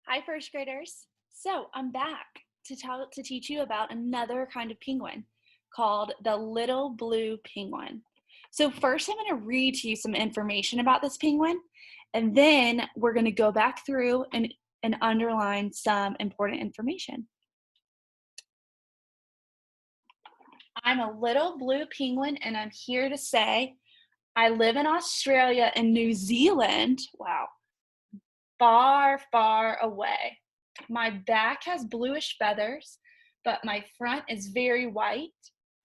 Hi, first graders. So I'm back to teach you about another kind of penguin called the little blue penguin. So first, I'm going to read to you some information about this penguin, and then we're going to go back through and underline some important information. I'm a little blue penguin, and I'm here to say I live in Australia and New Zealand. Wow, far, far away. My back has bluish feathers, but my front is very white.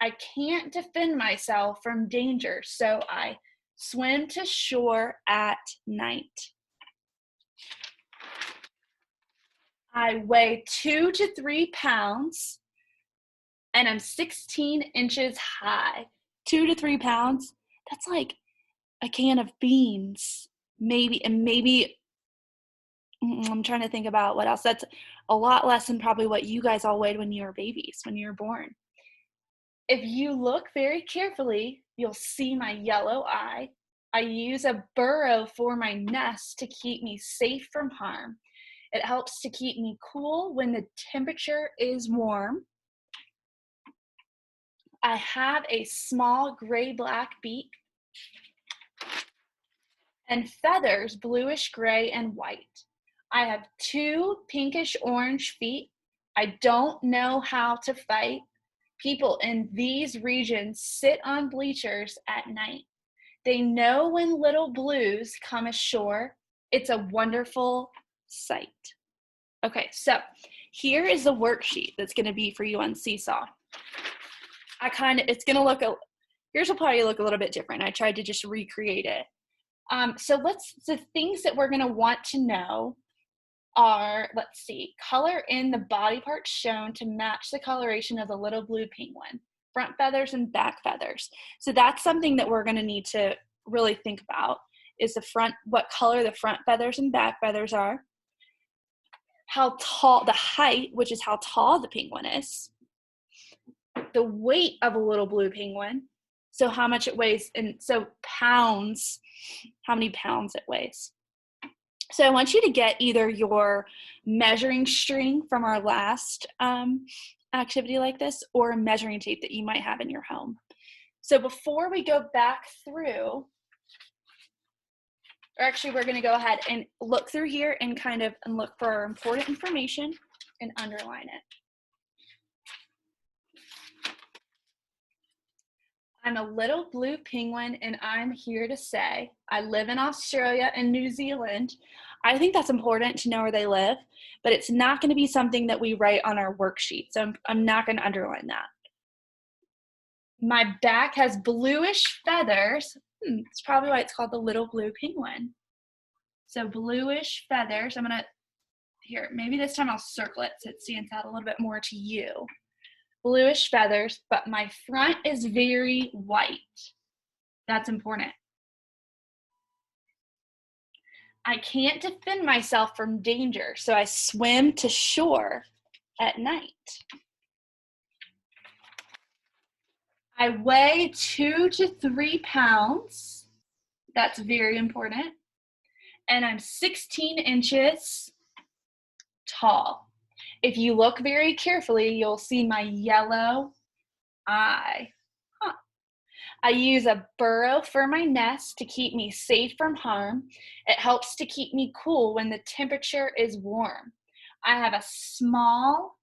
I can't defend myself from danger, so I swim to shore at night. I weigh 2 to 3 pounds and I'm 16 inches high. 2 to 3 pounds, that's like a can of beans, maybe I'm trying to think about what else. That's a lot less than probably what you guys all weighed when you were babies, when you were born. If you look very carefully, you'll see my yellow eye. I use a burrow for my nest to keep me safe from harm. It helps to keep me cool when the temperature is warm. I have a small gray-black beak and feathers bluish gray and white. I have 2 pinkish-orange feet. I don't know how to fight. People in these regions sit on bleachers at night. They know when little blues come ashore. It's a wonderful sight. Okay, so here is the worksheet that's going to be for you on Seesaw. It's going to look, yours will probably look a little bit different. I tried to just recreate it. The things that we're going to want to know are, let's see, color in the body parts shown to match the coloration of the little blue penguin, front feathers and back feathers. So that's something that we're going to need to really think about is what color the front feathers and back feathers are, how tall, the height, which is how tall the penguin is, the weight of a little blue penguin, so how much it weighs, and so pounds, how many pounds it weighs. So I want you to get either your measuring string from our last activity like this or a measuring tape that you might have in your home. So before we go back through, or actually we're going to go ahead and look through here and look for our important information and underline it. I'm a little blue penguin and I'm here to say I live in Australia and New Zealand. I think that's important to know where they live, but it's not going to be something that we write on our worksheet, so I'm not going to underline that. My back has bluish feathers. It's probably why it's called the little blue penguin. So bluish feathers. Here, maybe this time I'll circle it so it stands out a little bit more to you. Bluish feathers, but my front is very white. That's important. I can't defend myself from danger, so I swim to shore at night. I weigh 2 to 3 pounds. That's very important. And I'm 16 inches tall. If you look very carefully, you'll see my yellow eye. I use a burrow for my nest to keep me safe from harm. It helps to keep me cool when the temperature is warm. I have a small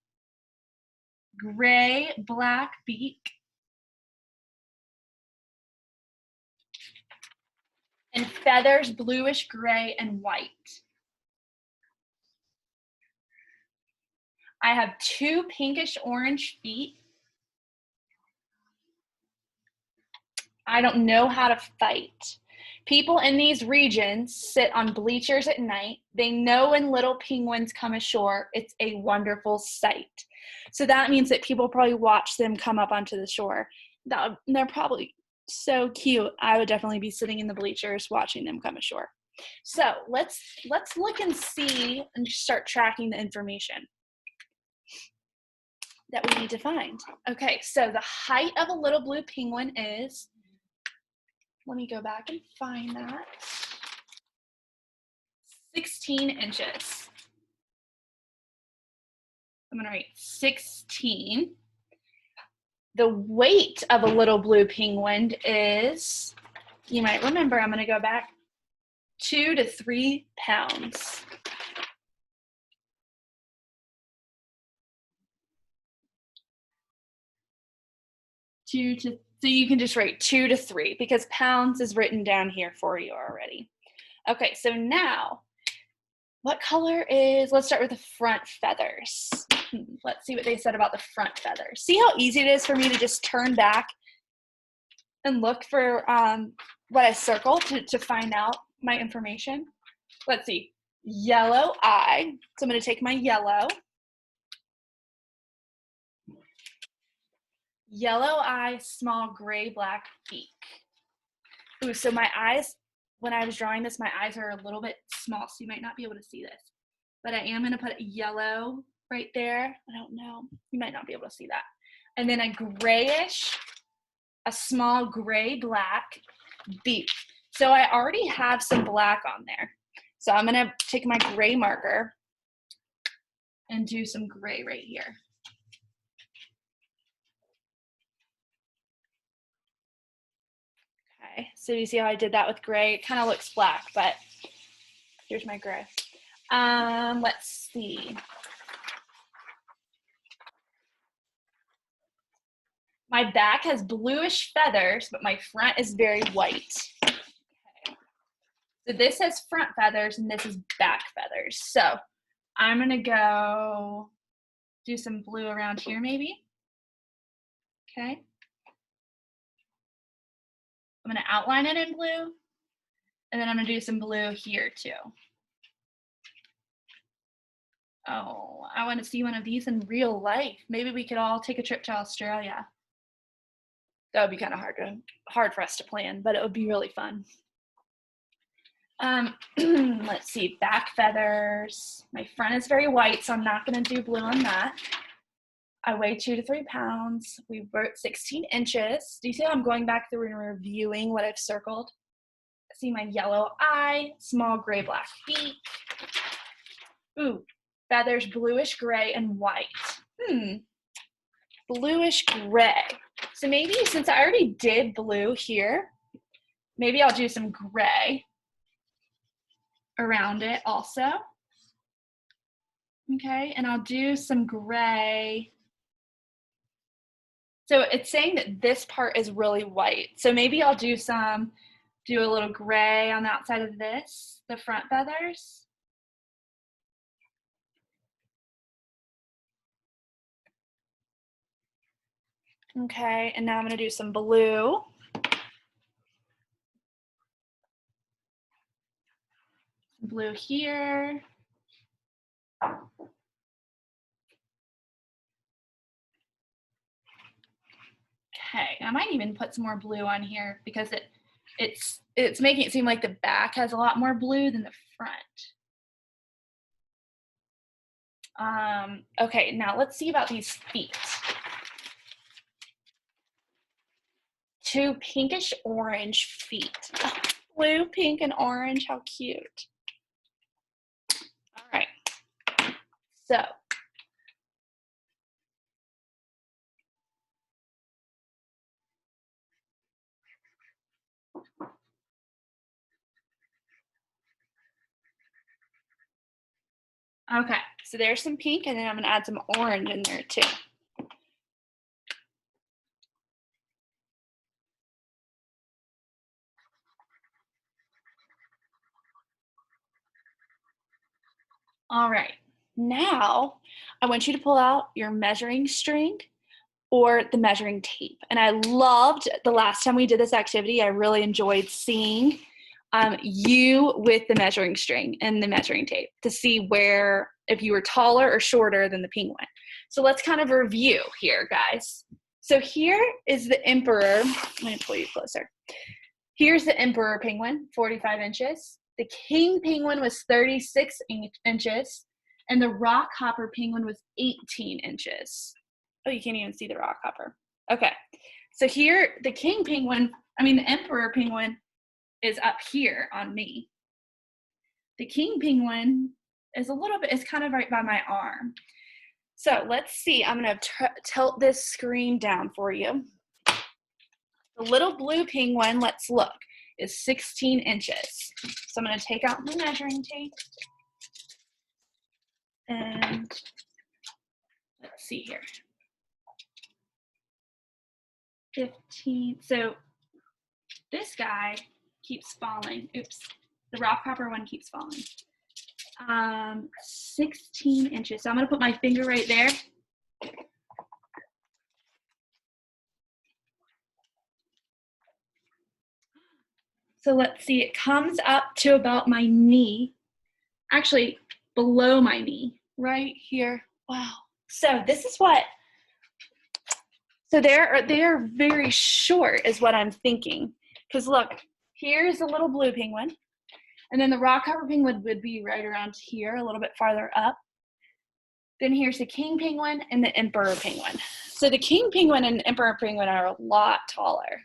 gray-black beak and feathers bluish gray and white. I have 2 pinkish-orange feet. I don't know how to fight. People in these regions sit on bleachers at night. They know when little penguins come ashore. It's a wonderful sight. So that means that people probably watch them come up onto the shore. They're probably so cute. I would definitely be sitting in the bleachers watching them come ashore. So let's look and see and start tracking the information that we need to find. Okay, so the height of a little blue penguin is, let me go back and find that, 16 inches. I'm gonna write 16. The weight of a little blue penguin is, you might remember, I'm gonna go back, 2 to 3 pounds. So you can just write 2 to 3 because pounds is written down here for you already. Okay, so now, what color is, let's start with the front feathers. Let's see what they said about the front feathers. See how easy it is for me to just turn back and look for what I circled to find out my information? Let's see, yellow eye. So I'm gonna take my yellow eye, small gray black beak. Ooh, so my eyes, when I was drawing this, my eyes are a little bit small, so you might not be able to see this. But I am gonna put yellow right there. I don't know, you might not be able to see that. And then a grayish, a small gray black beak. So I already have some black on there. So I'm gonna take my gray marker and do some gray right here. Okay, so you see how I did that with gray? It kind of looks black, but here's my gray. Let's see. My back has bluish feathers, but my front is very white. Okay. So this has front feathers and this is back feathers. So I'm gonna go do some blue around here maybe. Okay. I'm gonna outline it in blue, and then I'm gonna do some blue here too. Oh, I want to see one of these in real life. Maybe we could all take a trip to Australia. That would be kind of hard for us to plan, but it would be really fun. Let's see, back feathers. My front is very white, so I'm not gonna do blue on that. I weigh 2 to 3 pounds. We wrote 16 inches. Do you see how I'm going back through and reviewing what I've circled? See my yellow eye, small gray black beak. Ooh, feathers bluish gray and white. Bluish gray. So maybe since I already did blue here, maybe I'll do some gray around it also. Okay, and I'll do some gray. So it's saying that this part is really white. So maybe I'll do a little gray on the outside of this, the front feathers. Okay, and now I'm gonna do some blue. Blue here. Okay, I might even put some more blue on here because it's making it seem like the back has a lot more blue than the front. Okay, now let's see about these feet. 2 pinkish orange feet. Oh, blue, pink, and orange, how cute. All right, so okay, so there's some pink, and then I'm gonna add some orange in there too. All right, now I want you to pull out your measuring string or the measuring tape. And I loved the last time we did this activity, I really enjoyed seeing you with the measuring string and the measuring tape to see where, if you were taller or shorter than the penguin. So let's kind of review here, guys. So here is the emperor. Let me pull you closer. Here's the emperor penguin, 45 inches. The king penguin was 36 inches, and the rockhopper penguin was 18 inches. Oh, you can't even see the rockhopper. Okay, so here, the king penguin, the emperor penguin is up here on me. The king penguin is a little bit, it's kind of right by my arm. So let's see, I'm gonna tilt this screen down for you. The little blue penguin, let's look, is 16 inches. So I'm gonna take out my measuring tape and let's see here. 15, so this guy keeps falling. Oops, the rock hopper one keeps falling. 16 inches. So I'm gonna put my finger right there. So let's see, it comes up to about my knee, actually below my knee, right here. Wow. So this is what, so they're very short is what I'm thinking. Because look, here's a little blue penguin. And then the rock hopper penguin would be right around here, a little bit farther up. Then here's the king penguin and the emperor penguin. So the king penguin and emperor penguin are a lot taller.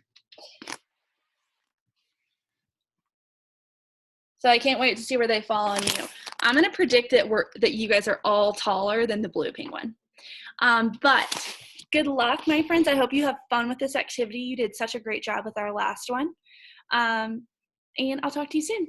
So I can't wait to see where they fall on you. I'm going to predict that you guys are all taller than the blue penguin. But good luck, my friends. I hope you have fun with this activity. You did such a great job with our last one. And I'll talk to you soon.